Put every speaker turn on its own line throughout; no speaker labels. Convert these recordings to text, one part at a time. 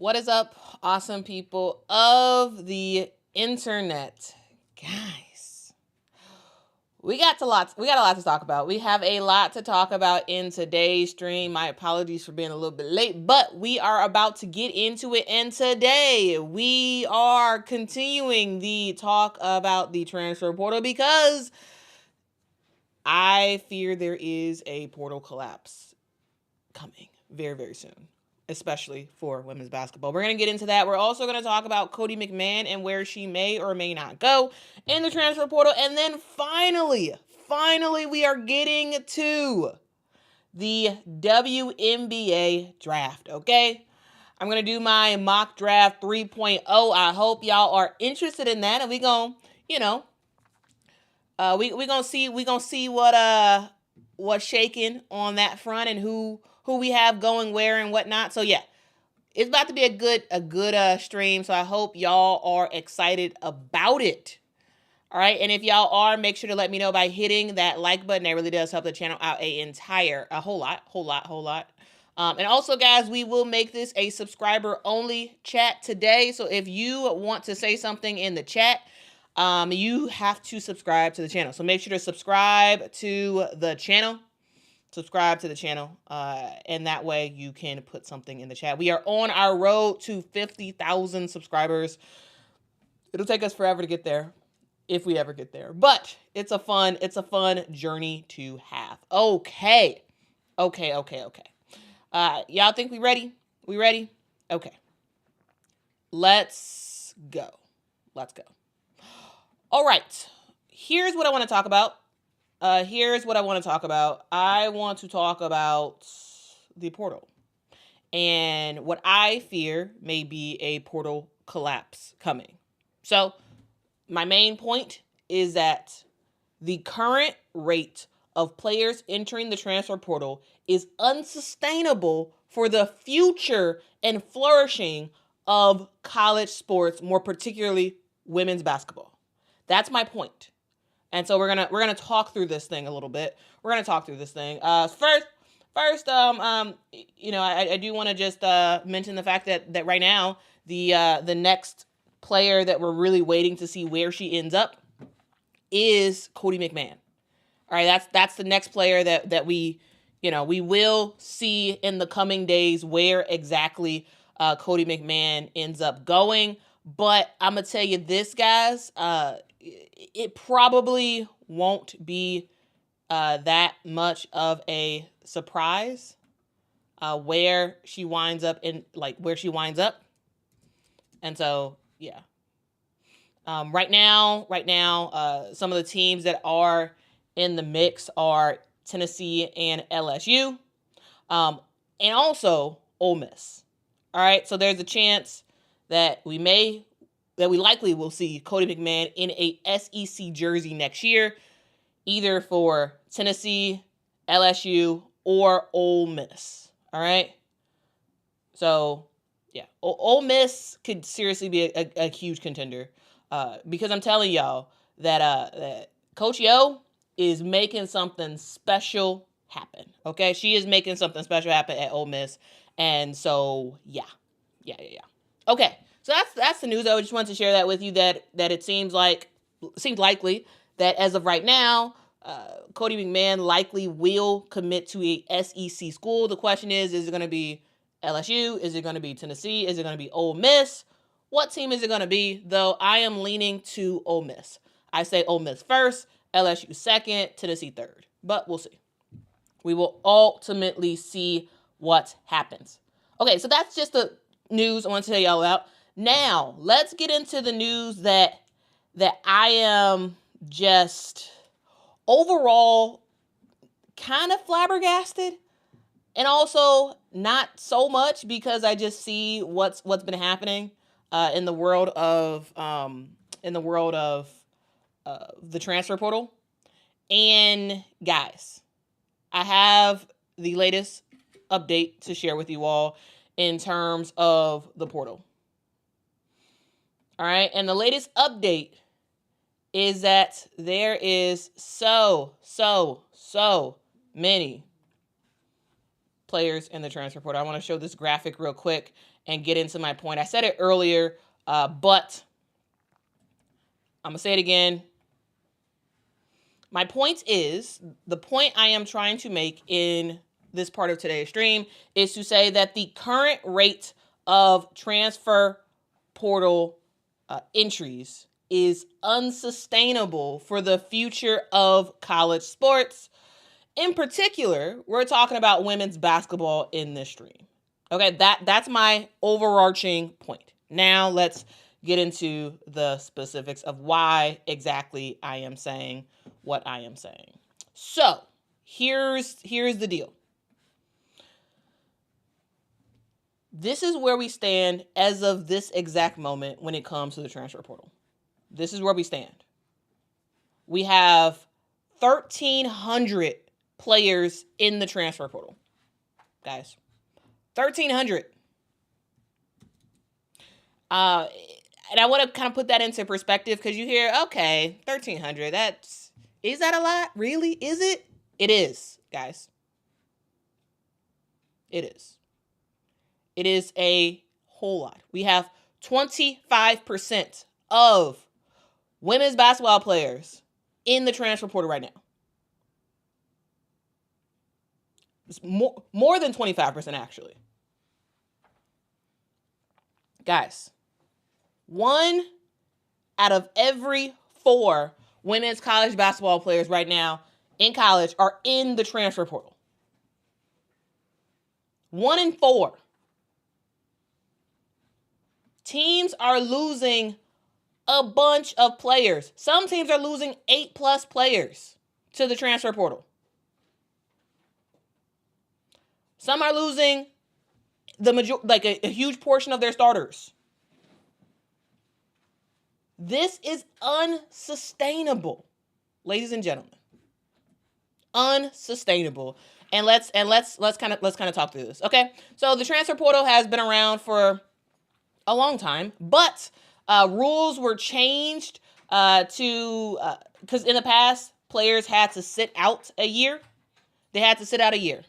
What is up, awesome people of the internet? Guys, we got a lot to talk about. We have a lot to talk about in today's stream. My apologies for being a little bit late, but we are about to get into it. And today we are continuing the talk about the transfer portal because I fear there is a portal collapse coming very, very soon, especially for women's basketball. We're going to get into that. We're also going to talk about Cotie McMahon and where she may or may not go in the transfer portal. And then finally, we are getting to the WNBA draft, okay? I'm going to do my mock draft 3.0. I hope y'all are interested in that. And we going to, we gonna see what's shaking on that front and who we have going where and whatnot. So yeah, it's about to be a good stream. So I hope y'all are excited about it. All right, and if y'all are, make sure to let me know by hitting that like button. That really does help the channel out a whole lot. And also, guys, we will make this a subscriber-only chat today. So if you want to say something in the chat, you have to subscribe to the channel. So make sure to subscribe to the channel. And that way you can put something in the chat. We are on our road to 50,000 subscribers. It'll take us forever to get there, if we ever get there. But it's a fun journey to have. Okay. Y'all think we ready? We ready? Okay. Let's go. All right. Here's what I want to talk about. I want to talk about the portal and what I fear may be a portal collapse coming. So my main point is that the current rate of players entering the transfer portal is unsustainable for the future and flourishing of college sports, more particularly women's basketball. That's my point. And so we're gonna talk through this thing a little bit. First, I do want to just mention the fact that right now the next player that we're really waiting to see where she ends up is Cotie McMahon. All right, that's the next player that we will see in the coming days where exactly Cotie McMahon ends up going. But I'm gonna tell you this, guys. It probably won't be that much of a surprise where she winds up. And so, yeah. Right now, some of the teams that are in the mix are Tennessee and LSU, and also Ole Miss. All right, so there's a chance that we likely will see Cotie McMahon in a SEC jersey next year, either for Tennessee, LSU, or Ole Miss. All right? So, yeah. Ole Miss could seriously be a huge contender because I'm telling y'all that Coach Yo is making something special happen. Okay? She is making something special happen at Ole Miss. And so, yeah. Okay. So that's the news. I just wanted to share that with you that it seems likely that as of right now, Cotie McMahon likely will commit to a SEC school. The question is it going to be LSU? Is it going to be Tennessee? Is it going to be Ole Miss? What team is it going to be? Though I am leaning to Ole Miss. I say Ole Miss first, LSU second, Tennessee third. But we'll see. We will ultimately see what happens. Okay, so that's just the news I want to tell y'all about. Now, let's get into the news that I am just overall kind of flabbergasted, and also not so much because I just see what's been happening in the world of the transfer portal. And guys, I have the latest update to share with you all in terms of the portal. All right, and the latest update is that there is so many players in the transfer portal. I want to show this graphic real quick and get into my point. I said it earlier, but I'm going to say it again. My point is, the point I am trying to make in this part of today's stream is to say that the current rate of transfer portal entries is unsustainable for the future of college sports. In particular, we're talking about women's basketball in this stream. Okay, that's my overarching point. Now let's get into the specifics of why exactly I am saying what I am saying. So here's the deal. This is where we stand as of this exact moment when it comes to the transfer portal. This is where we stand. We have 1,300 players in the transfer portal. Guys, 1,300. And I want to kind of put that into perspective because you hear, okay, 1,300, is that a lot? Really? Is it? It is, guys. It is. It is a whole lot. We have 25% of women's basketball players in the transfer portal right now. It's more than 25%, actually. Guys, 1 out of every 4 women's college basketball players right now in college are in the transfer portal. 1 in 4. Teams are losing a bunch of players. Some teams are losing 8+ players to the transfer portal. Some are losing a huge portion of their starters. This is unsustainable, ladies and gentlemen. Unsustainable. And let's kind of talk through this. Okay? So the transfer portal has been around for a long time, but rules were changed because in the past, players had to sit out a year. They had to sit out a year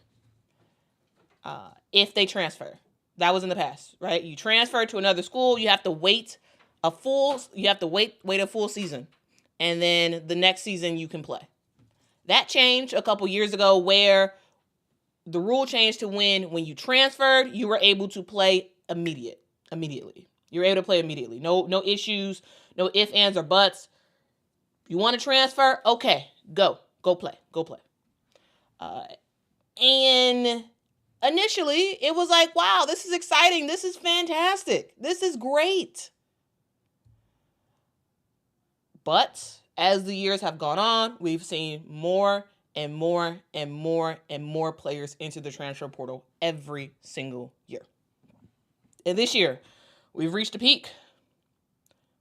if they transfer. That was in the past, right? You transfer to another school, you have to wait a full season, and then the next season you can play. That changed a couple years ago where the rule changed to when you transferred, you were able to play immediately. You're able to play immediately. No issues, no ifs, ands, or buts. You want to transfer? Okay, go play. And initially, it was like, wow, this is exciting. This is fantastic. This is great. But as the years have gone on, we've seen more and more and more and more players enter the transfer portal every single year. And this year, we've reached a peak.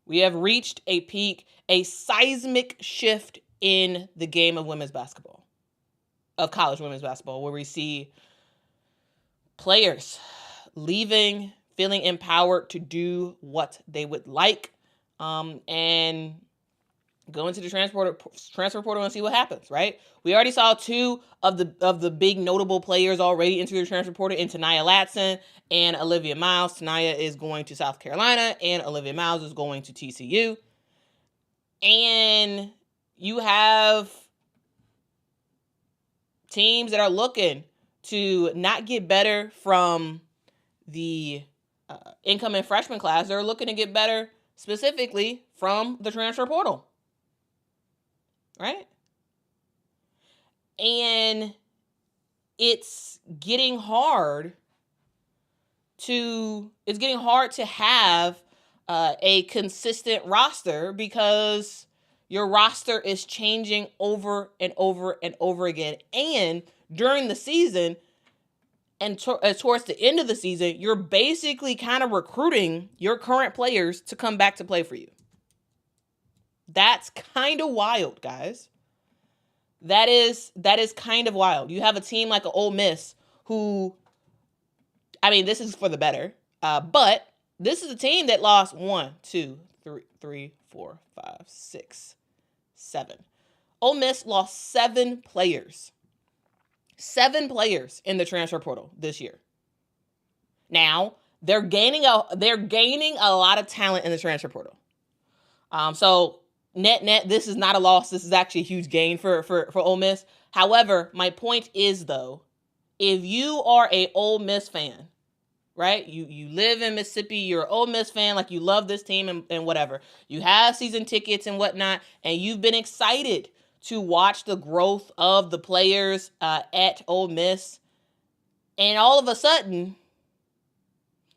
We have reached a peak, a seismic shift in the game of women's basketball, of college women's basketball, where we see players leaving, feeling empowered to do what they would like, and go into the transfer portal and see what happens, right? We already saw 2 of the big notable players already into the transfer portal, in Taniyah Latson and Olivia Miles. Taniyah is going to South Carolina, and Olivia Miles is going to TCU. And you have teams that are looking to not get better from the incoming freshman class. They're looking to get better specifically from the transfer portal. Right? And it's getting hard to have a consistent roster because your roster is changing over and over and over again. And during the season and towards the end of the season, you're basically kind of recruiting your current players to come back to play for you. That's kind of wild, guys. That is kind of wild. You have a team like an Ole Miss who, I mean, this is for the better, but this is a team that lost 1, 2, 3, 4, 5, 6, 7. Ole Miss lost 7 players 7 players in the transfer portal this year. Now, they're gaining a lot of talent in the transfer portal. So net, this is not a loss. This is actually a huge gain for Ole Miss. However, my point is, though, if you are a Ole Miss fan, right? You live in Mississippi, you're an Ole Miss fan, like you love this team and whatever. You have season tickets and whatnot, and you've been excited to watch the growth of the players at Ole Miss. And all of a sudden,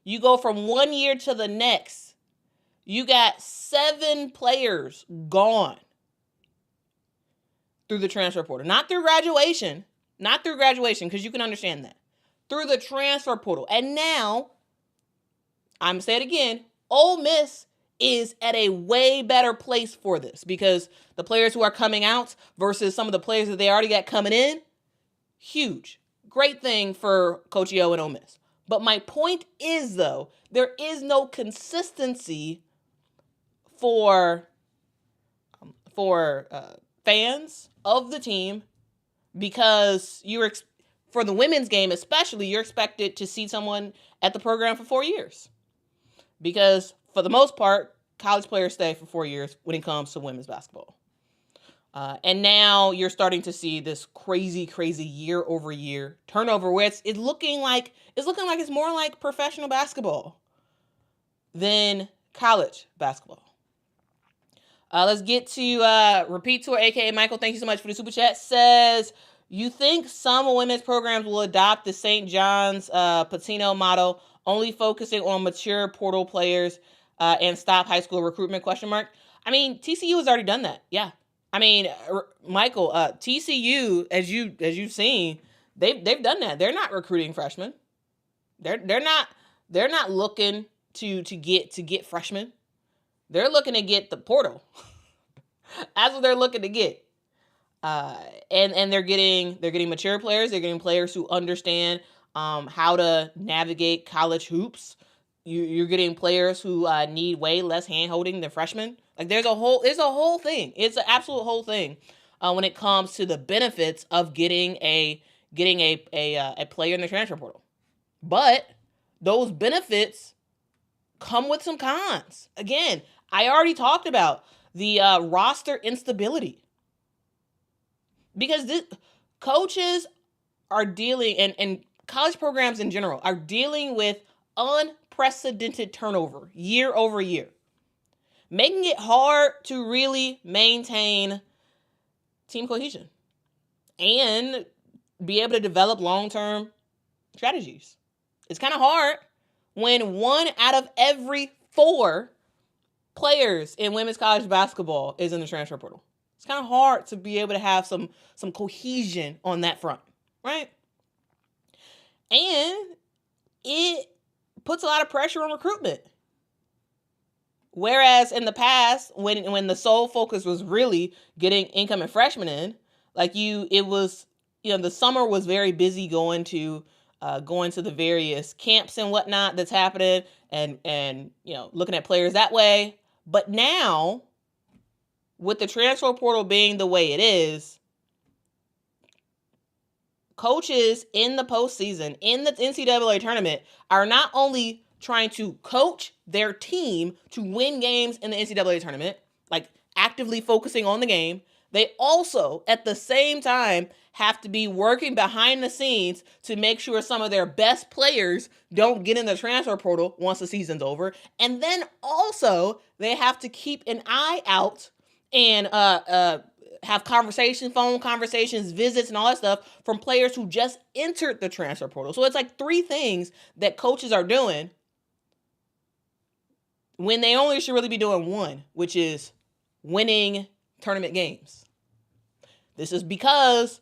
you go from one year to the next. You got 7 players gone through the transfer portal. Not through graduation, because you can understand that. Through the transfer portal. And now, I'm going to say it again, Ole Miss is at a way better place for this because the players who are coming out versus some of the players that they already got coming in, huge. Great thing for Coach Yo and Ole Miss. But my point is, though, there is no consistency for fans of the team because for the women's game especially, you're expected to see someone at the program for 4 years. Because for the most part, college players stay for 4 years when it comes to women's basketball. And now you're starting to see this crazy year over year turnover where it's looking like it's more like professional basketball than college basketball. Let's get to Repeat Tour, aka Michael. Thank you so much for the super chat. Says, you think some women's programs will adopt the St. John's Patino model, only focusing on mature portal players and stop high school recruitment? ? I mean, TCU has already done that. Yeah. I mean, Michael, TCU, as you've seen, they've done that. They're not recruiting freshmen. They're not looking to get freshmen. They're looking to get the portal. That's what they're looking to get. And they're getting mature players. They're getting players who understand how to navigate college hoops. You're getting players who need way less hand-holding than freshmen. Like there's a whole thing. It's an absolute whole thing when it comes to the benefits of getting a player in the transfer portal. But those benefits come with some cons. Again, I already talked about the roster instability. Because coaches are dealing, and college programs in general, are dealing with unprecedented turnover year over year, making it hard to really maintain team cohesion and be able to develop long-term strategies. It's kind of hard when 1 out of every 4 players in women's college basketball is in the transfer portal. It's kind of hard to be able to have some cohesion on that front, right? And it puts a lot of pressure on recruitment. Whereas in the past, when the sole focus was really getting incoming freshmen in, the summer was very busy going to the various camps and whatnot that's happening, and looking at players that way. But now, with the transfer portal being the way it is, coaches in the postseason, in the NCAA tournament, are not only trying to coach their team to win games in the NCAA tournament, like actively focusing on the game, they also, at the same time, have to be working behind the scenes to make sure some of their best players don't get in the transfer portal once the season's over. And then also, they have to keep an eye out and have phone conversations, visits, and all that stuff from players who just entered the transfer portal. So it's like 3 things that coaches are doing when they only should really be doing 1, which is winning tournament games. This is because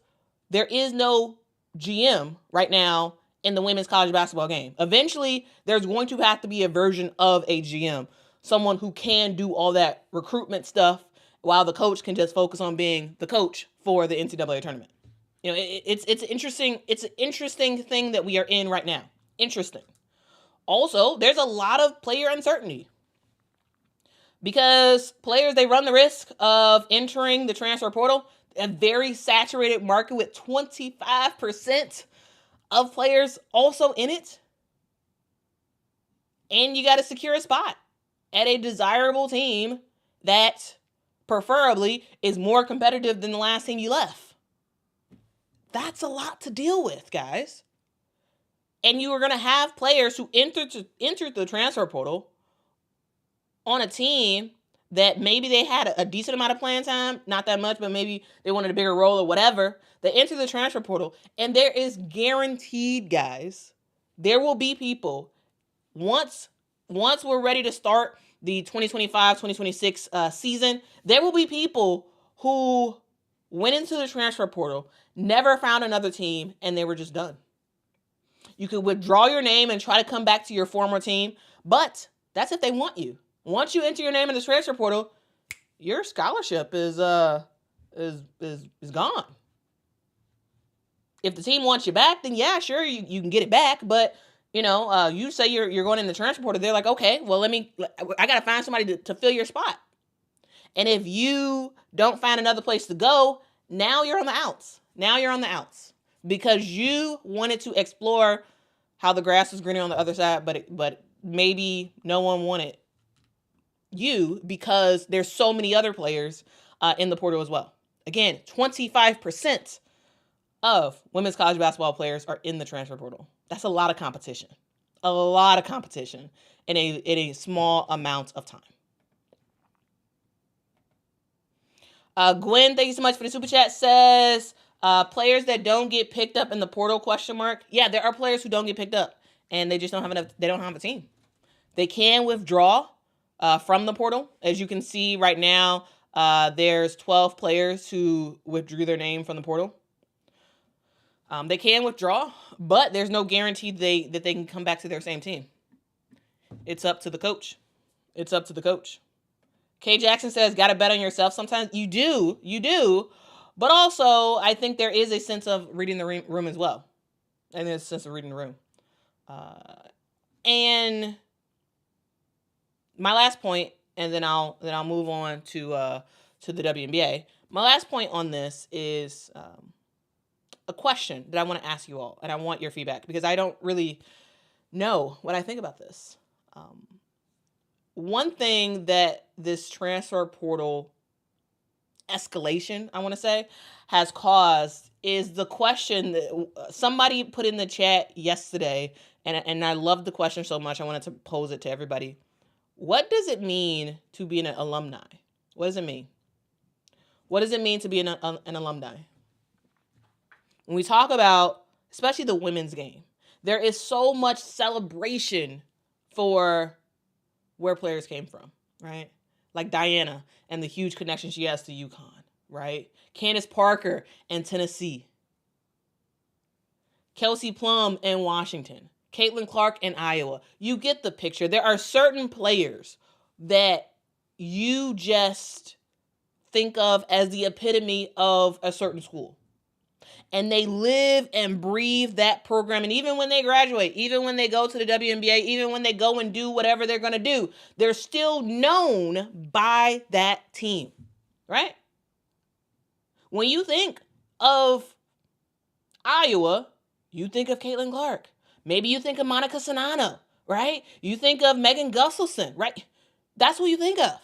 there is no GM right now in the women's college basketball game. Eventually, there's going to have to be a version of a GM, someone who can do all that recruitment stuff while the coach can just focus on being the coach for the NCAA tournament. It's interesting. It's an interesting thing that we are in right now. Interesting. Also, there's a lot of player uncertainty because players, they run the risk of entering the transfer portal. a very saturated market with 25% of players also in it. And you got to secure a spot at a desirable team that preferably is more competitive than the last team you left. That's a lot to deal with, guys. And you are going to have players who entered the transfer portal on a team that maybe they had a decent amount of playing time, not that much, but maybe they wanted a bigger role or whatever. They enter the transfer portal, and there is guaranteed, guys, there will be people, once we're ready to start the 2025-2026 season, there will be people who went into the transfer portal, never found another team, and they were just done. You could withdraw your name and try to come back to your former team, but that's if they want you. Once you enter your name in the transfer portal, your scholarship is gone. If the team wants you back, then yeah, sure, you can get it back. But you say you're going in the transfer portal, they're like, okay, well I gotta find somebody to fill your spot. And if you don't find another place to go, now you're on the outs. Because you wanted to explore how the grass was greener on the other side, but maybe no one wanted you because there's so many other players in the portal as well. Again, 25% of women's college basketball players are in the transfer portal. That's a lot of competition. In a small amount of time. Gwen, thank you so much for the super chat, says players that don't get picked up in the portal, ? Yeah, there are players who don't get picked up and they just don't have a team. They can withdraw from the portal. As you can see right now, there's 12 players who withdrew their name from the portal. They can withdraw, but there's no guarantee that they can come back to their same team. It's up to the coach. Kay Jackson says, got to bet on yourself. Sometimes you do. But also, I think there is a sense of reading the room as well. And there's a sense of reading the room. And my last point, and then I'll move on to the WNBA. My last point on this is a question that I want to ask you all, and I want your feedback because I don't really know what I think about this. One thing that this transfer portal escalation, I want to say, has caused is the question that somebody put in the chat yesterday, and I loved the question so much I wanted to pose it to everybody. What does it mean to be an alumni? What does it mean? What does it mean to be an alumni? When we talk about, especially the women's game, there is so much celebration for where players came from, right? Like Diana and the huge connection she has to UConn, right? Candace Parker and Tennessee. Kelsey Plum in Washington. Caitlin Clark in Iowa. You get the picture. There are certain players that you just think of as the epitome of a certain school. And they live and breathe that program. And even when they graduate, even when they go to the WNBA, even when they go and do whatever they're going to do, they're still known by that team, right? When you think of Iowa, you think of Caitlin Clark. Maybe you think of Monica Sanano, right? You think of Megan Gusselson, right? That's what you think of.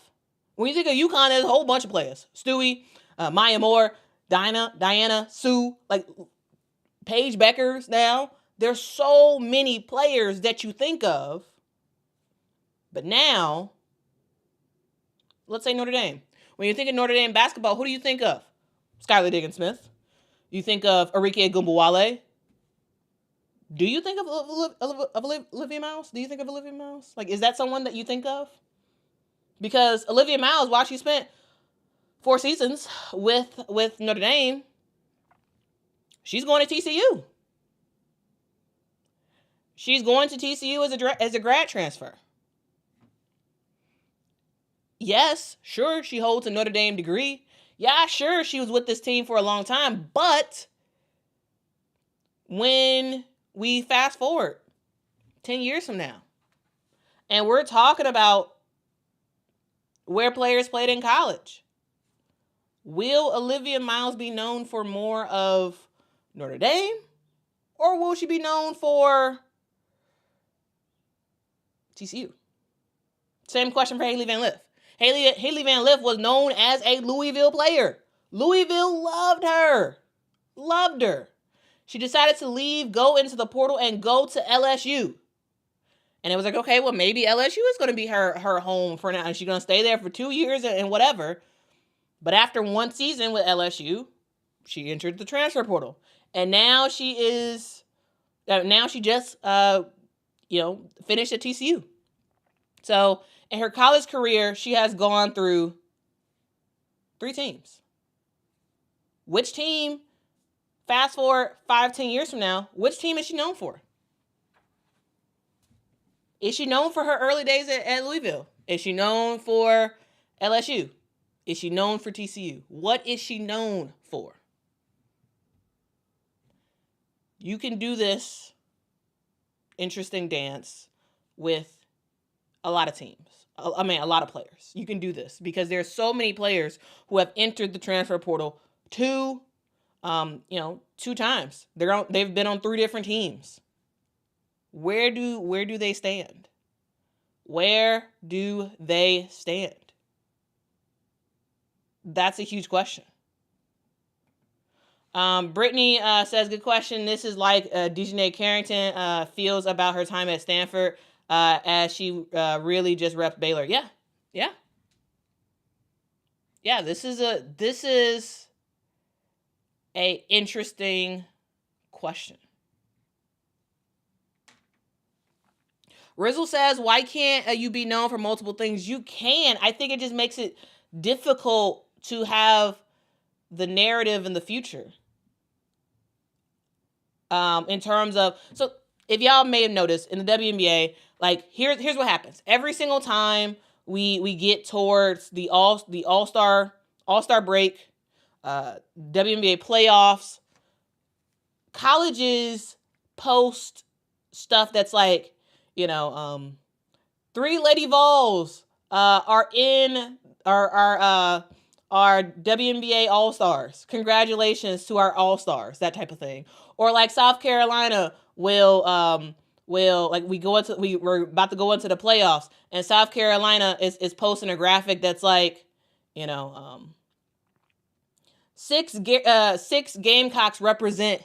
When you think of UConn, there's a whole bunch of players. Stewie, Maya Moore, Diana, Sue, like Paige Beckers now. There's so many players that you think of. But now, let's say Notre Dame. When you think of Notre Dame basketball, who do you think of? Skylar Diggins-Smith. You think of Arike Gumbawale. Do you think of Olivia Miles? Do you think of Olivia Miles? Like, is that someone that you think of? Because Olivia Miles, while she spent 4 seasons with Notre Dame, she's going to TCU. She's going to TCU as a grad transfer. Yes, sure, she holds a Notre Dame degree. Yeah, sure, she was with this team for a long time. But when we fast forward 10 years from now, and we're talking about where players played in college, Will Olivia Miles be known for more of Notre Dame, or will she be known for TCU? Same question for Hailey Van Lith. Hailey Van Lith was known as a Louisville player. Louisville loved her. Loved her. She decided to leave, go into the portal, and go to LSU. And it was like, okay, well, maybe LSU is going to be her home for now. And she's going to stay there for 2 years and whatever. But after one season with LSU, she entered the transfer portal. And now she just finished at TCU. So in her college career, she has gone through 3 teams. Which team, fast forward 5-10 years from now, which team is she known for? Is she known for her early days at Louisville? Is she known for LSU? Is she known for TCU? What is she known for? You can do this interesting dance with a lot of teams. A lot of players. You can do this because there's so many players who have entered the transfer portal 2 times. They've been on 3 different teams. Where do they stand? Where do they stand? That's a huge question. Brittany says, good question. This is like Dejanay Carrington feels about her time at Stanford as she really just repped Baylor. Yeah. This is a interesting question. Rizzle says, why can't you be known for multiple things? You can. I think it just makes it difficult to have the narrative in the future. In terms of, so if y'all may have noticed in the WNBA, like here's what happens. Every single time we get towards the all-star break, WNBA playoffs, colleges post stuff that's like, 3 Lady Vols are WNBA All-Stars. Congratulations to our All-Stars, that type of thing. Or like South Carolina will like we're about to go into the playoffs, and South Carolina is posting a graphic that's like, 6 Gamecocks represent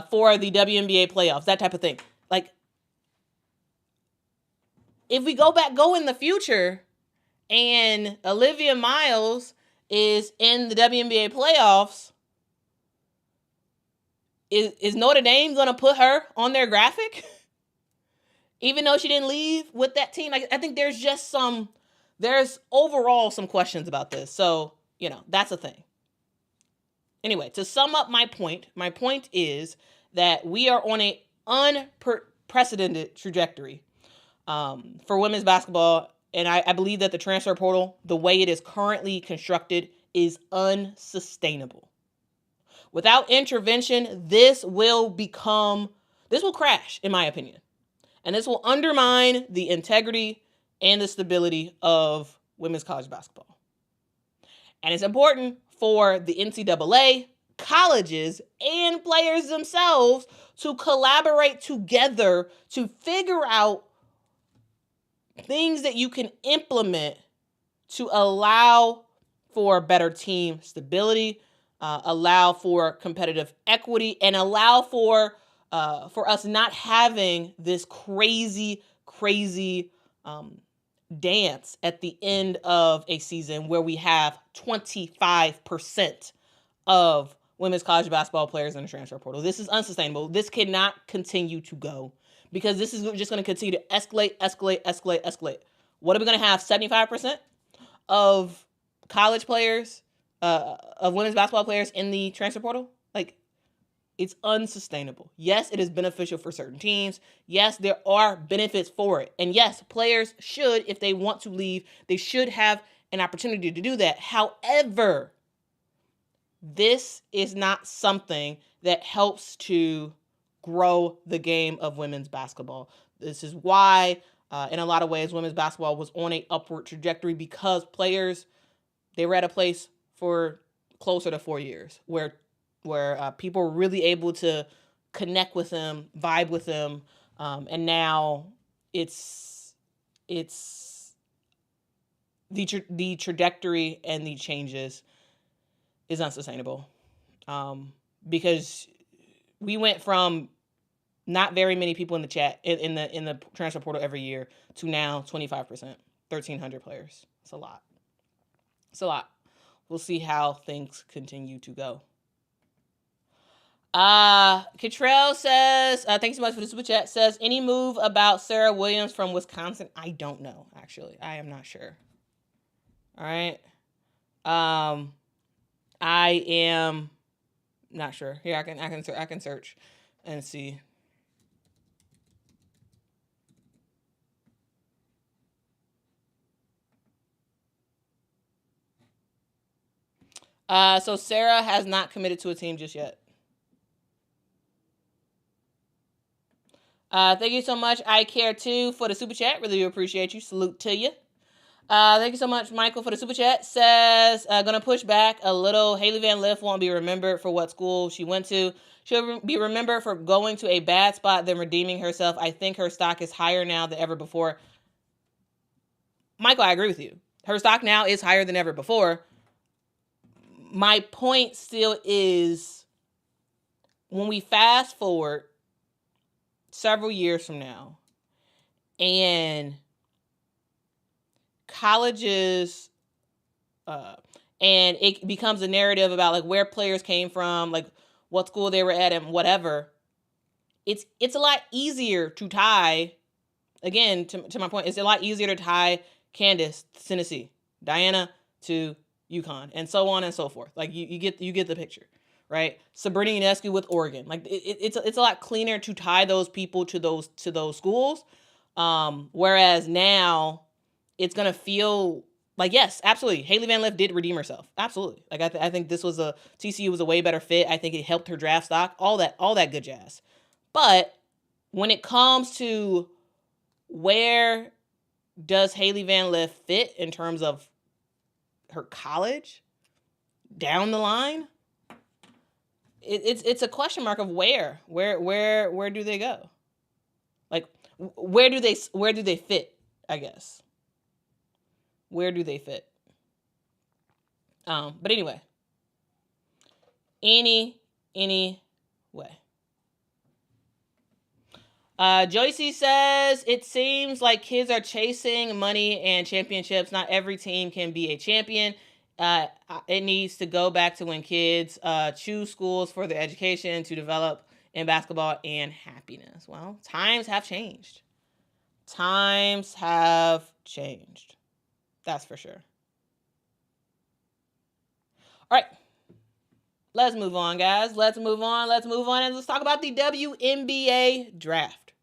for the WNBA playoffs, that type of thing. Like, if we go in the future and Olivia Miles is in the WNBA playoffs, is Notre Dame going to put her on their graphic? Even though she didn't leave with that team? I think there's overall some questions about this. So, that's a thing. Anyway, to sum up my point is that we are on a unprecedented trajectory for women's basketball. And I believe that the transfer portal, the way it is currently constructed, is unsustainable. Without intervention, this will crash, in my opinion. And this will undermine the integrity and the stability of women's college basketball. And it's important for the NCAA, colleges, and players themselves to collaborate together to figure out things that you can implement to allow for better team stability, allow for competitive equity, and allow for us not having this crazy dance at the end of a season where we have 25% of women's college basketball players in the transfer portal. This is unsustainable. This cannot continue to go because this is just going to continue to escalate. What are we going to have? 75% of college players, of women's basketball players in the transfer portal? Like, it's unsustainable. Yes, it is beneficial for certain teams. Yes, there are benefits for it. And yes, players should, if they want to leave, they should have an opportunity to do that. However, this is not something that helps to grow the game of women's basketball. This is why, in a lot of ways, women's basketball was on an upward trajectory because players, they were at a place for closer to 4 years where people were really able to connect with him, vibe with him, and now it's the trajectory and the changes is unsustainable, because we went from not very many people in the chat in the transfer portal every year to now 25%, 1,300 players. It's a lot. It's a lot. We'll see how things continue to go. Cottrell says, thanks so much for the super chat, says, any move about Sarah Williams from Wisconsin? I don't know, actually. I am not sure. All right. I am not sure. Here, I can search and see. So Sarah has not committed to a team just yet. Thank you so much, I Care Too, for the super chat. Really appreciate you. Salute to you. Thank you so much, Michael, for the super chat. Says, gonna push back a little. Hailey Van Lith won't be remembered for what school she went to. She'll be remembered for going to a bad spot, then redeeming herself. I think her stock is higher now than ever before. Michael, I agree with you. Her stock now is higher than ever before. My point still is, when we fast forward several years from now, and colleges, and it becomes a narrative about like where players came from, like what school they were at and whatever, it's a lot easier to tie, again, to my point, it's a lot easier to tie Candace to Tennessee, Diana to UConn, and so on and so forth. Like you get the picture, right? Sabrina Ionescu with Oregon. Like it's a lot cleaner to tie those people to those schools. Whereas now it's gonna feel like, yes, absolutely, Hailey Van Lith did redeem herself. Absolutely. Like I think this was TCU was a way better fit. I think it helped her draft stock, all that good jazz. But when it comes to where does Hailey Van Lith fit in terms of her college down the line, it's a question mark of where do they go? Like where do they fit, I guess. Where do they fit? But anyway. Any way. Joycey says, it seems like kids are chasing money and championships. Not every team can be a champion. It needs to go back to when kids choose schools for their education to develop in basketball and happiness. Well, times have changed. Times have changed. That's for sure. All right. Let's move on, guys. Let's move on. And let's talk about the WNBA draft.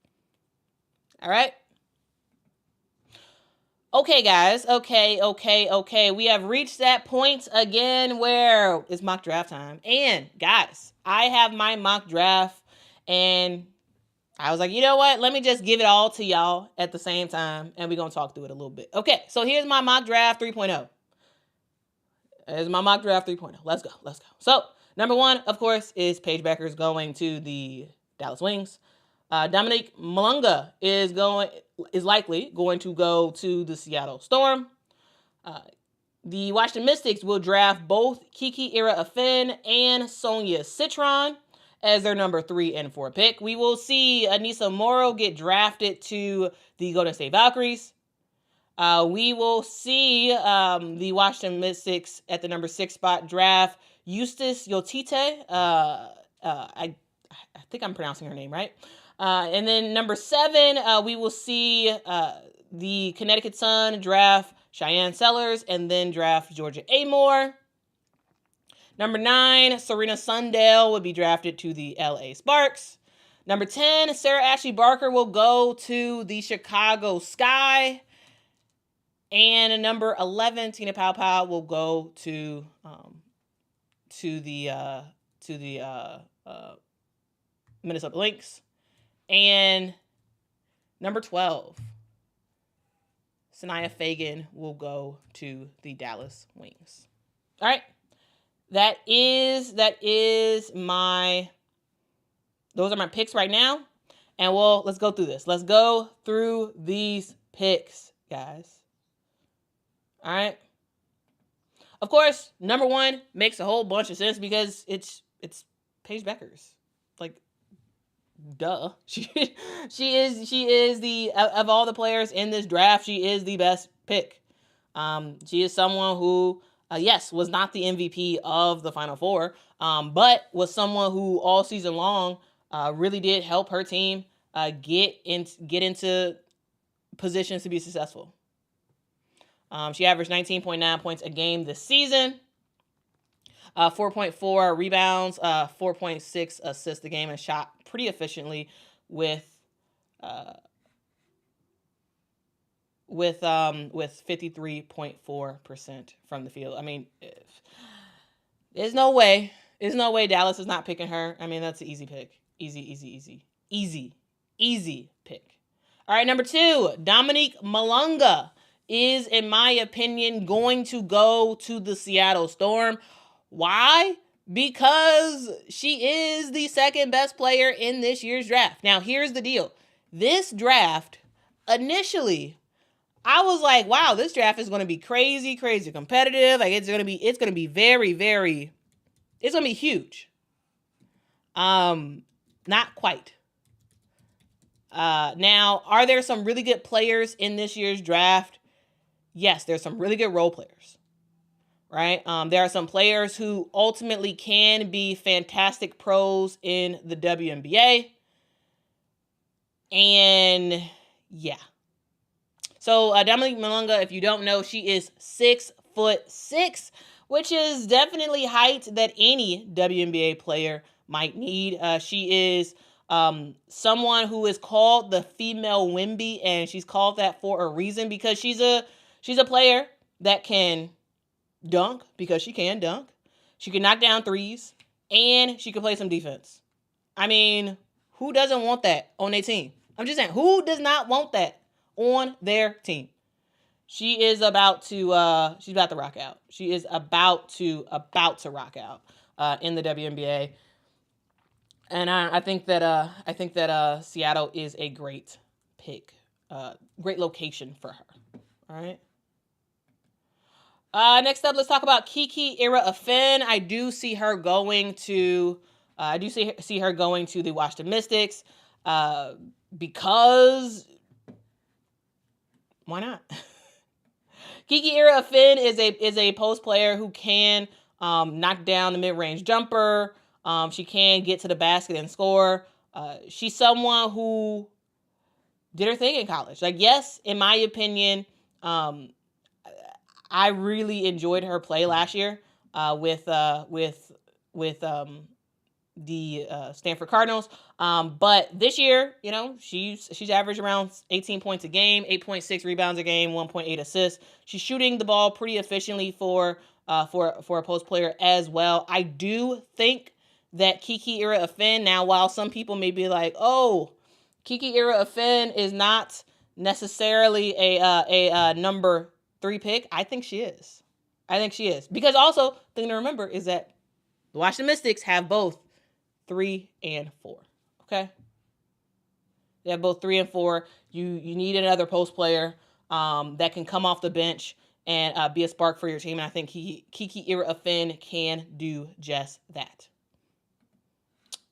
All right. Okay, guys. Okay. We have reached that point again where it's mock draft time. And, guys, I have my mock draft, and I was like, you know what? Let me just give it all to y'all at the same time, and we're going to talk through it a little bit. Okay, so here's my mock draft 3.0. Here's my mock draft 3.0. Let's go. So, number one, of course, is Paige Bueckers going to the Dallas Wings. Dominique Malunga is likely going to go to the Seattle Storm. The Washington Mystics will draft both Kiki Ira-Affin and Sonia Citron as their number 3 and 4 pick. We will see Anissa Morrow get drafted to the Golden State Valkyries. We will see the Washington Mystics at the number 6 spot draft Eustace Yotite. I think I'm pronouncing her name right. And then number 7, we will see the Connecticut Sun draft Cheyenne Sellers and then draft Georgia Amore. Number 9, Serena Sundell will be drafted to the LA Sparks. Number 10, Sarah Ashley Barker will go to the Chicago Sky. And number 11, Tina Paopao will go to the Minnesota Lynx. And number 12, Sanaya Fagan will go to the Dallas Wings. All right. those are my picks right now. And let's go through this. Let's go through these picks, guys. All right. Of course, number one makes a whole bunch of sense because it's Paige Bueckers. Like, duh. She is the, of all the players in this draft, she is the best pick. She is someone who, yes, was not the MVP of the Final Four, but was someone who all season long really did help her team get into positions to be successful. She averaged 19.9 points a game this season, 4.4 rebounds, 4.6 assists a game, and shot pretty efficiently with 53.4% from the field. I mean, there's no way Dallas is not picking her. I mean, that's an easy pick. Easy pick. All right, number 2, Dominique Malunga is, in my opinion, going to go to the Seattle Storm. Why? Because she is the second best player in this year's draft. Now, here's the deal. This draft, initially, I was like, wow, this draft is going to be crazy competitive. Like, it's going to be very, very, it's going to be huge. Not quite. Now, are there some really good players in this year's draft? Yes, there's some really good role players, right? There are some players who ultimately can be fantastic pros in the WNBA. And yeah. So Dominique Malunga, if you don't know, she is 6'6", which is definitely height that any WNBA player might need. She is someone who is called the female Wemby, and she's called that for a reason, because she's a player that can dunk, because she can dunk. She can knock down threes, and she can play some defense. I mean, who doesn't want that on their team? I'm just saying, who does not want that on their team? She is about to rock out. She is about to rock out in the WNBA. And I think that Seattle is a great pick, great location for her. All right. Next up, let's talk about Kiki Ira-Offin. I do see her going to the Washington Mystics, because why not? Kiki Ira-Offin is a post player who can knock down the mid-range jumper. She can get to the basket and score. She's someone who did her thing in college. Like, yes, in my opinion, I really enjoyed her play last year with the Stanford Cardinals. But this year, she's averaged around 18 points a game, 8.6 rebounds a game, 1.8 assists. She's shooting the ball pretty efficiently for a post player as well. I do think that Kiki Ira-Offin, now while some people may be like, oh, Kiki Ira-Offin is not necessarily a number 3 pick, I think she is. Because also, the thing to remember is that the Washington Mystics have both 3 and 4. Okay? They have both 3 and 4. You need another post player that can come off the bench and be a spark for your team. And I think Kiki Ira-Offin can do just that.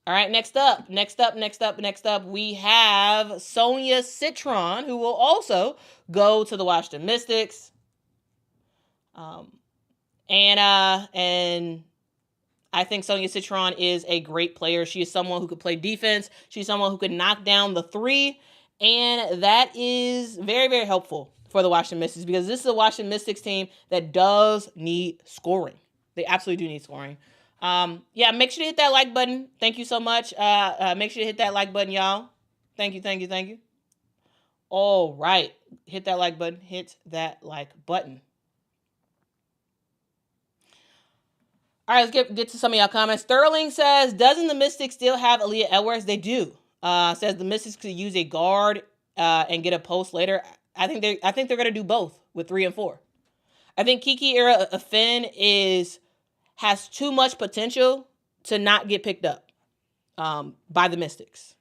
All right, next up, we have Sonia Citron, who will also go to the Washington Mystics. And I think Sonia Citron is a great player. She is someone who could play defense. She's someone who could knock down the 3, and that is very, very helpful for the Washington Mystics, because this is a Washington Mystics team that does need scoring. They absolutely do need scoring. Make sure to hit that like button. Thank you so much. Make sure to hit that like button, y'all. Thank you. All right. Hit that like button. All right, let's get to some of y'all comments. Sterling says, doesn't the Mystics still have Aaliyah Edwards? They do. Says the Mystics could use a guard and get a post later. I think they're going to do both with 3 and 4. I think Kiki Ira-Offin has too much potential to not get picked up by the Mystics.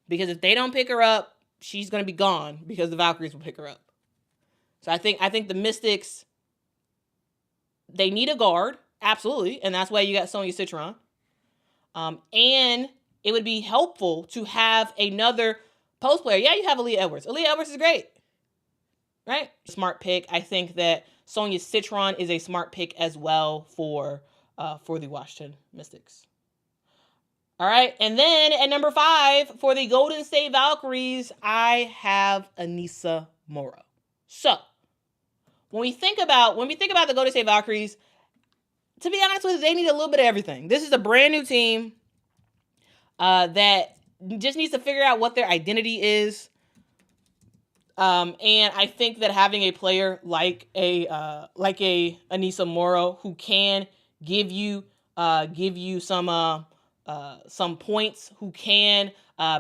Because if they don't pick her up, she's going to be gone because the Valkyries will pick her up. So I think the Mystics, they need a guard, absolutely, and that's why you got Sonya Citron. And it would be helpful to have another post player. Yeah, you have Aaliyah Edwards. Aaliyah Edwards is great, right? Smart pick. I think that Sonya Citron is a smart pick as well for the Washington Mystics. All right, and then at number 5 for the Golden State Valkyries, I have Anissa Morrow. So when we think about the Golden State Valkyries, to be honest with you, they need a little bit of everything. This is a brand new team that just needs to figure out what their identity is. And I think that having a player like a Anissa Morrow who can give you some points, who can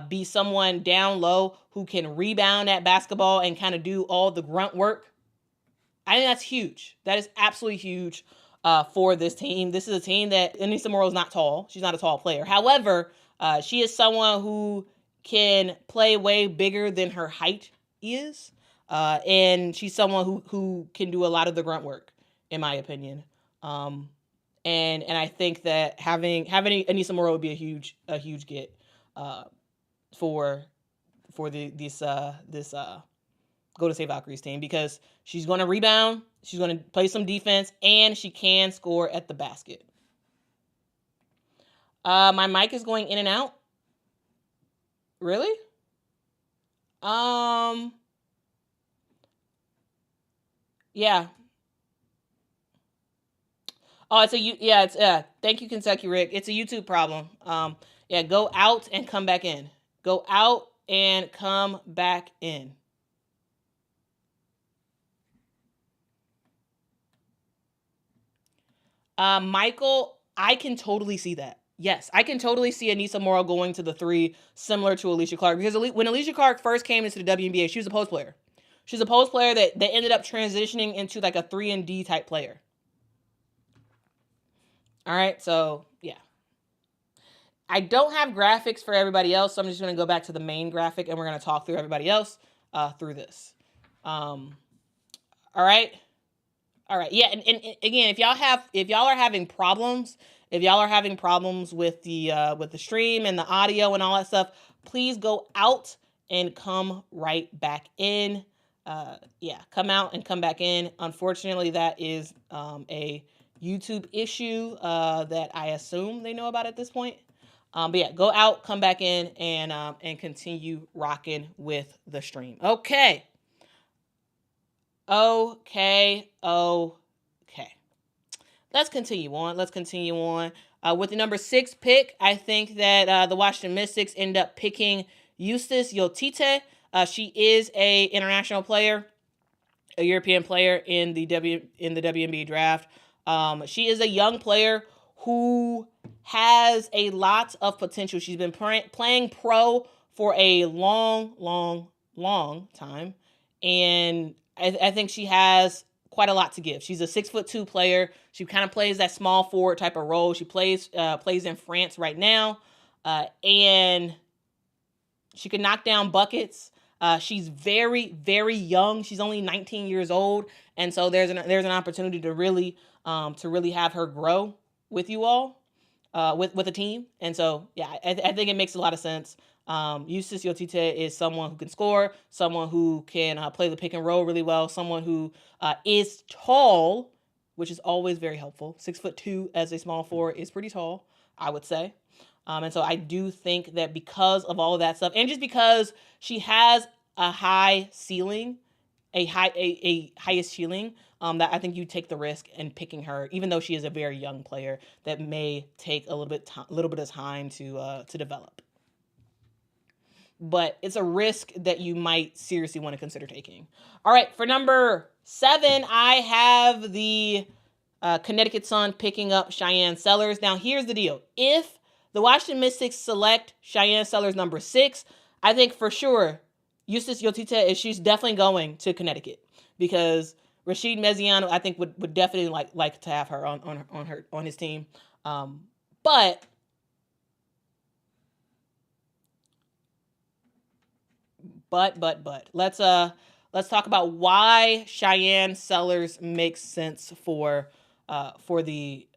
be someone down low, who can rebound that basketball and kind of do all the grunt work. I think that's huge. That is absolutely huge for this team. This is a team that Anissa Morrow is not tall. She's not a tall player. However, she is someone who can play way bigger than her height is. And she's someone who can do a lot of the grunt work, in my opinion. And I think that having Anissa Morrow would be a huge get for this Golden State Valkyries team, because she's going to rebound, she's going to play some defense, and she can score at the basket. My mic is going in and out. Really? Yeah. Oh, thank you, Kentucky Rick. It's a YouTube problem. Yeah, go out and come back in. Go out and come back in. Michael, I can totally see that. Yes, I can totally see Anissa Morrow going to the 3, similar to Alicia Clark. Because when Alicia Clark first came into the WNBA, she was a post player. She was a post player that ended up transitioning into like a 3-and-D type player. All right, so yeah. I don't have graphics for everybody else, so I'm just going to go back to the main graphic, and we're going to talk through everybody else through this. All right. Yeah, and again, if y'all are having problems with the stream and the audio and all that stuff, please go out and come right back in. Come out and come back in. Unfortunately, that is a YouTube issue that I assume they know about at this point. But yeah, go out, come back in, and continue rocking with the stream. Okay. Let's continue on. With the number 6 pick, I think that the Washington Mystics end up picking Eustace Yotite. She is a international player, a European player in the WNBA draft. She is a young player who has a lot of potential. She's been playing pro for a long time, and I think she has quite a lot to give. She's a 6'2" player. She kind of plays that small forward type of role. She plays in France right now, and she can knock down buckets. She's very, very young. She's only 19 years old, and so there's an opportunity to really have her grow with you all, with a team. And so yeah, I think it makes a lot of sense. Eustace Yotite is someone who can score, someone who can play the pick and roll really well, someone who is tall, which is always very helpful. 6'2" as a small forward is pretty tall, I would say. And so I do think that because of all of that stuff, and just because she has a high ceiling, a highest ceiling, that I think you take the risk in picking her, even though she is a very young player that may take a little bit of time to develop. But it's a risk that you might seriously want to consider taking. All right, for number 7, I have the Connecticut Sun picking up Cheyenne Sellers. Now, here's the deal. If the Washington Mystics select Cheyenne Sellers number 6, I think for sure Eustace Yotite she's definitely going to Connecticut, because Rashid Meziano, I think would definitely like to have her on his team. But let's talk about why Cheyenne Sellers makes sense for the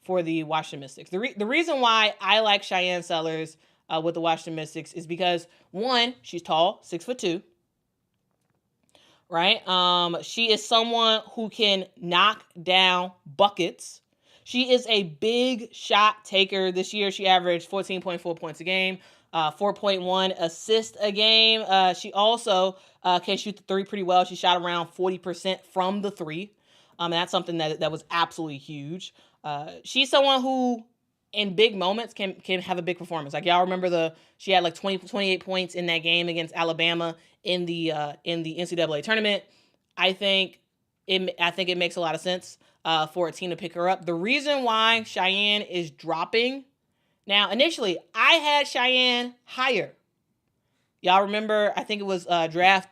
Washington Mystics. The reason why I like Cheyenne Sellers with the Washington Mystics is because, one, she's tall, 6'2", right? She is someone who can knock down buckets. She is a big shot taker. This year, she averaged 14.4 points a game, 4.1 assists a game. She also can shoot the three pretty well. She shot around 40% from the three. And that's something that was absolutely huge. She's someone who, in big moments, can have a big performance. Like, y'all remember she had like 28 points in that game against Alabama in the NCAA tournament. I think it makes a lot of sense for a team to pick her up. The reason why Cheyenne is dropping now, initially I had Cheyenne higher. Y'all remember? I think it was draft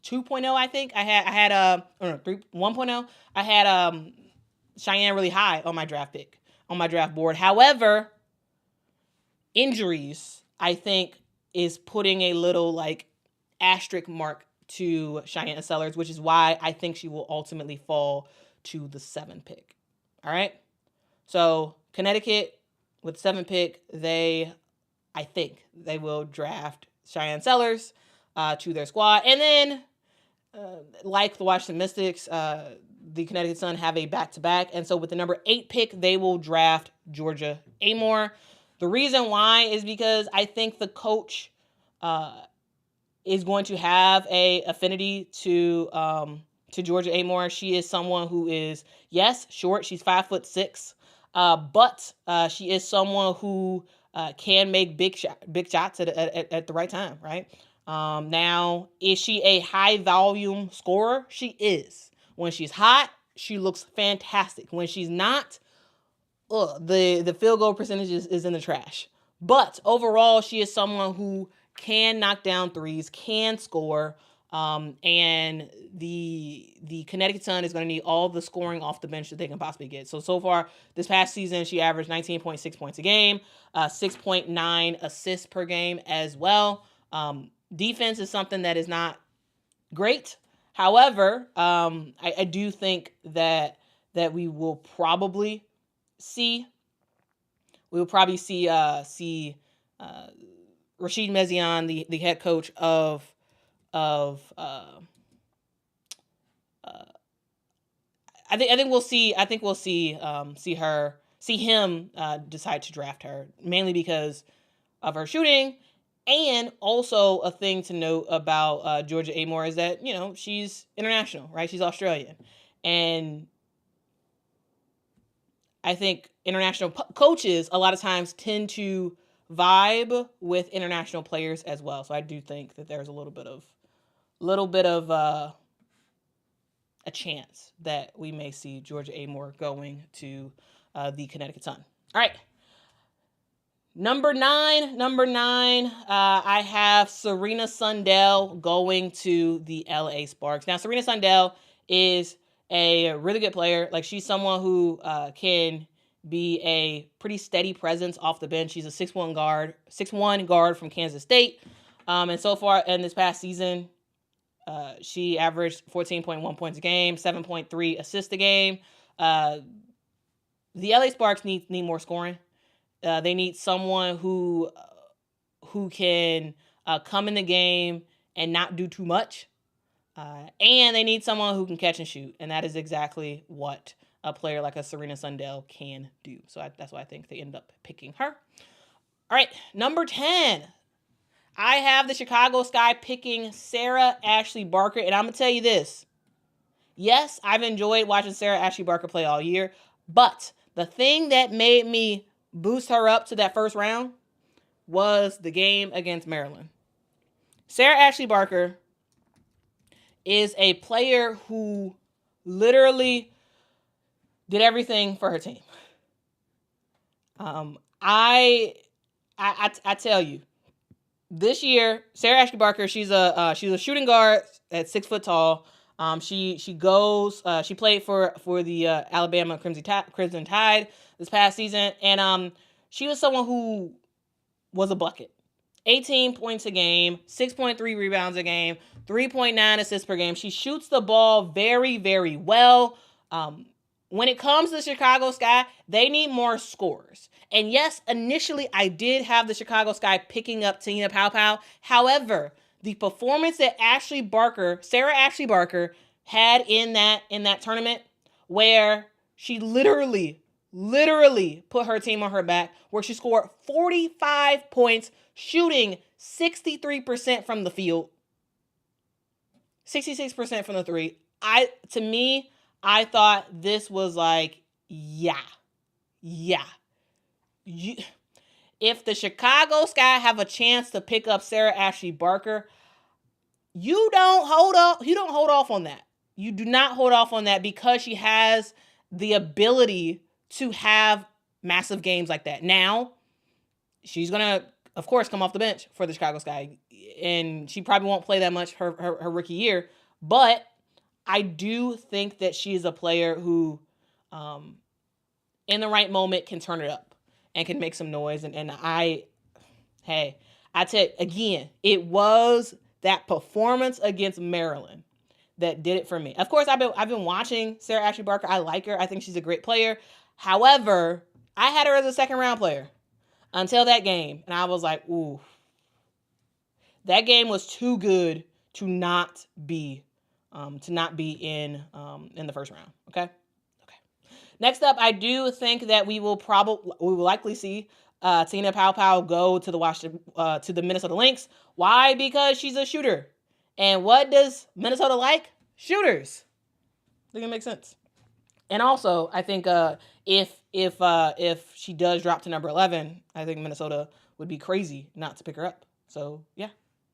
2.0. I think I had 1.0. I had Cheyenne really high on my draft board. However, injuries, I think, is putting a little like asterisk mark to Cheyenne Sellers, which is why I think she will ultimately fall to the 7 pick. All right. So Connecticut with 7 pick, I think they will draft Cheyenne Sellers to their squad. And then, like the Washington Mystics, the Connecticut Sun have a back-to-back. And so with the number 8 pick, they will draft Georgia Amore. The reason why is because I think the coach is going to have a affinity to Georgia Amore. She is someone who is, yes, short. She's 5'6", but she is someone who can make big shots at the right time, right? Now, is she a high volume scorer? She is. When she's hot, she looks fantastic. When she's not, the field goal percentage is in the trash. But overall, she is someone who can knock down threes, can score, and the Connecticut Sun is going to need all the scoring off the bench that they can possibly get. So far, this past season, she averaged 19.6 points a game, 6.9 assists per game as well. Defense is something that is not great. However, I do think that we will probably see Rashid Mezian, the head coach of I think we'll see him decide to draft her, mainly because of her shooting. And also a thing to note about Georgia Amore is that, she's international, right? She's Australian. And I think international coaches a lot of times tend to vibe with international players as well. So I do think that there's a little bit of a chance that we may see Georgia Amore going to the Connecticut Sun. All right. Number nine, I have Serena Sundell going to the LA Sparks. Now, Serena Sundell is a really good player. Like, she's someone who can be a pretty steady presence off the bench. She's a 6'1" guard from Kansas State. And so far in this past season, she averaged 14.1 points a game, 7.3 assists a game. The LA Sparks need more scoring. They need someone who can come in the game and not do too much. And they need someone who can catch and shoot. And that is exactly what a player like a Serena Sundell can do. So that's why I think they end up picking her. All right, number 10. I have the Chicago Sky picking Sarah Ashley Barker. And I'm going to tell you this. Yes, I've enjoyed watching Sarah Ashley Barker play all year. But the thing that made me boost her up to that first round was the game against Maryland. Sarah Ashley Barker is a player who literally did everything for her team. I tell you, this year, Sarah Ashley Barker, she's a shooting guard at 6 foot tall. She goes. She played for the Alabama Crimson Tide this past season, and she was someone who was a bucket. 18 points a game, 6.3 rebounds a game, 3.9 assists per game. She shoots the ball very, very well. When it comes to Chicago Sky, they need more scorers. And yes, initially I did have the Chicago Sky picking up Tina Paopao. However, the performance that Sarah Ashley Barker had in that tournament, where she literally put her team on her back, where she scored 45 points, shooting 63% from the field, 66% from the three. I thought this was like, yeah. If the Chicago Sky have a chance to pick up Sarah Ashley Barker, you don't hold off on that. You do not hold off on that, because she has the ability to have massive games like that. Now, she's going to, of course, come off the bench for the Chicago Sky, and she probably won't play that much her rookie year, but I do think that she is a player who, in the right moment, can turn it up and can make some noise. And I tell you, again, it was that performance against Maryland that did it for me. Of course, I've been watching Sarah Ashley Barker. I like her. I think she's a great player. However, I had her as a second round player until that game, and I was like, ooh, that game was too good to not be in the first round. Okay. Next up, I do think that we will likely see Tina Paopao go to the Minnesota Lynx. Why? Because she's a shooter. And what does Minnesota like? Shooters. I think it makes sense. And also, I think if she does drop to number 11, I think Minnesota would be crazy not to pick her up. So yeah,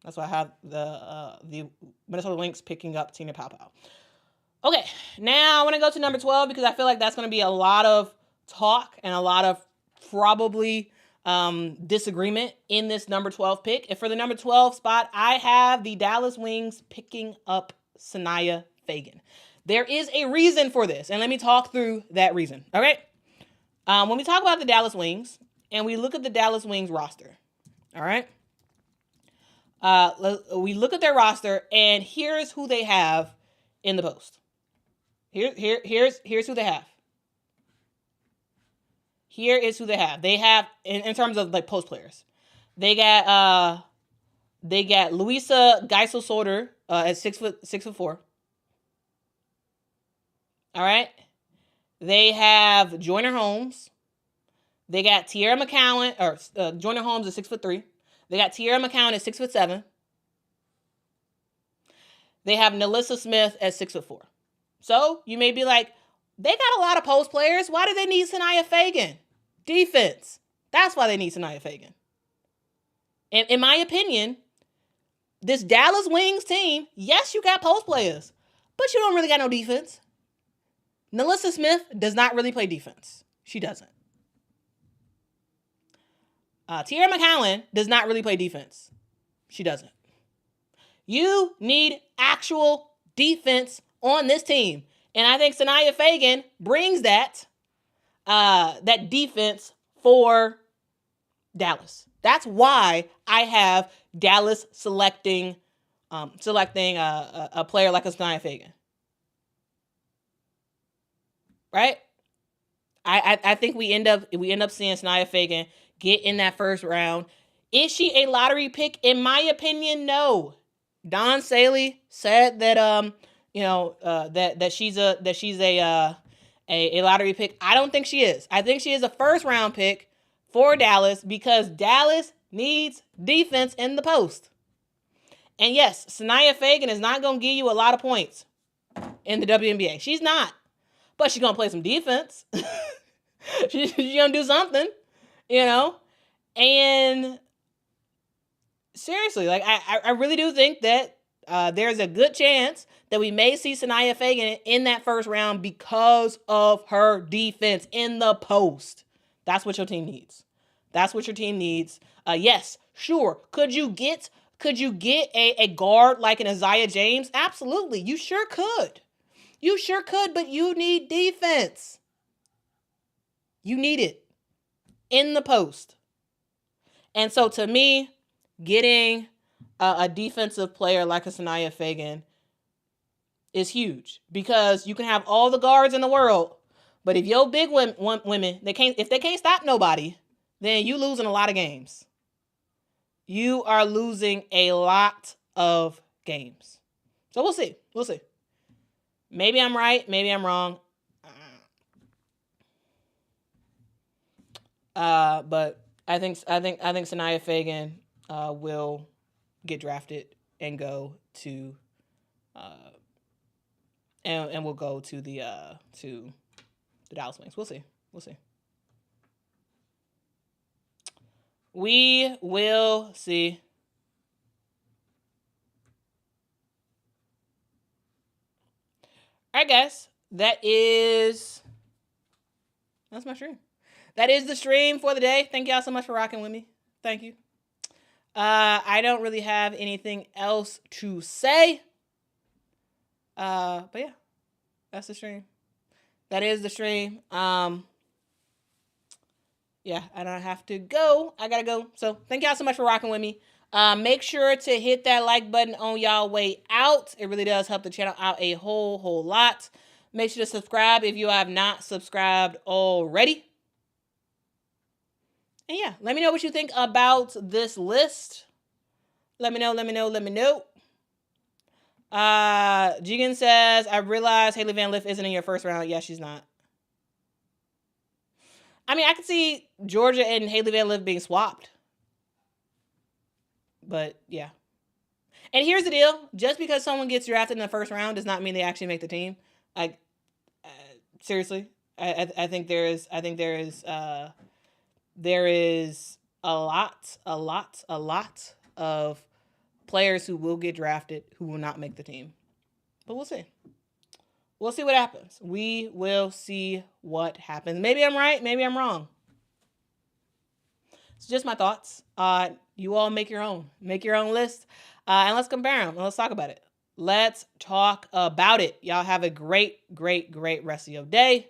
that's why I have the Minnesota Lynx picking up Tina Paopao. Okay, now I want to go to number 12, because I feel like that's going to be a lot of talk and a lot of probably disagreement in this number 12 pick. And for the number 12 spot, I have the Dallas Wings picking up Sanaya Fagan. There is a reason for this, and let me talk through that reason. All right. When we talk about the Dallas Wings and we look at the Dallas Wings roster, all right, we look at their roster, and here's who they have in the post. Here's who they have. Here is who they have. They have, in terms of like post players, they got Louisa Geisel-Solder at 6'4". All right. They have Joyner Holmes. They got Tierra McCowan, or Joyner Holmes is 6'3". They got Tierra McCowan at 6'7". They have Nalissa Smith at 6'4". So you may be like, they got a lot of post players. Why do they need Sanaya Fagan? Defense. That's why they need Sanaya Fagan. And in my opinion, this Dallas Wings team, yes, you got post players, but you don't really got no defense. Nalissa Smith does not really play defense. She doesn't. Tierra McCowan does not really play defense. She doesn't. You need actual defense on this team. And I think Sanaya Fagan brings that defense for Dallas. That's why I have Dallas selecting a player like a Sanaya Fagan. Right? I think we end up seeing Sanaya Fagan get in that first round. Is she a lottery pick? In my opinion, no. Don Saley said that that she's a lottery pick. I don't think she is. I think she is a first round pick for Dallas, because Dallas needs defense in the post. And yes, Sanaya Fagan is not going to give you a lot of points in the WNBA. She's not. But she's going to play some defense. she's going to do something, And seriously, like I really do think that there's a good chance that we may see Sanaya Fagan in that first round because of her defense in the post. That's what your team needs. Yes, sure. Could you get Could you get a guard like an Isaiah James? Absolutely. You sure could. You sure could, but you need defense. You need it in the post. And so to me, getting a defensive player like a Sanaya Fagan is huge, because you can have all the guards in the world, but if your big women if they can't stop nobody, then you losing a lot of games. You are losing a lot of games. So we'll see. We'll see. Maybe I'm right. Maybe I'm wrong. But I think Sanaya Fagan will get drafted and go to and will go to the Dallas Wings. We'll see. We'll see. We will see. All right, guys. That's my stream. That is the stream for the day. Thank y'all so much for rocking with me. Thank you. I don't really have anything else to say. But yeah, that's the stream. That is the stream. Yeah, I don't have to go. I gotta go. So thank y'all so much for rocking with me. Make sure to hit that like button on y'all way out. It really does help the channel out a whole lot. Make sure to subscribe if you have not subscribed already. And yeah, let me know what you think about this list. Let me know. Jigen says, I realize Haley Van Lith isn't in your first round. Yeah, she's not. I mean, I could see Georgia and Haley Van Lith being swapped. But yeah. And here's the deal. Just because someone gets drafted in the first round does not mean they actually make the team. Seriously. I think there is a lot of players who will get drafted who will not make the team. But we'll see. We'll see what happens. We will see what happens. Maybe I'm right. Maybe I'm wrong. It's just my thoughts. You all make your own. Make your own list. And let's compare them. And let's talk about it. Let's talk about it. Y'all have a great rest of your day.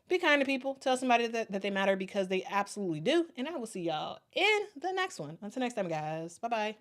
Be kind to people. Tell somebody that they matter, because they absolutely do. And I will see y'all in the next one. Until next time, guys. Bye-bye.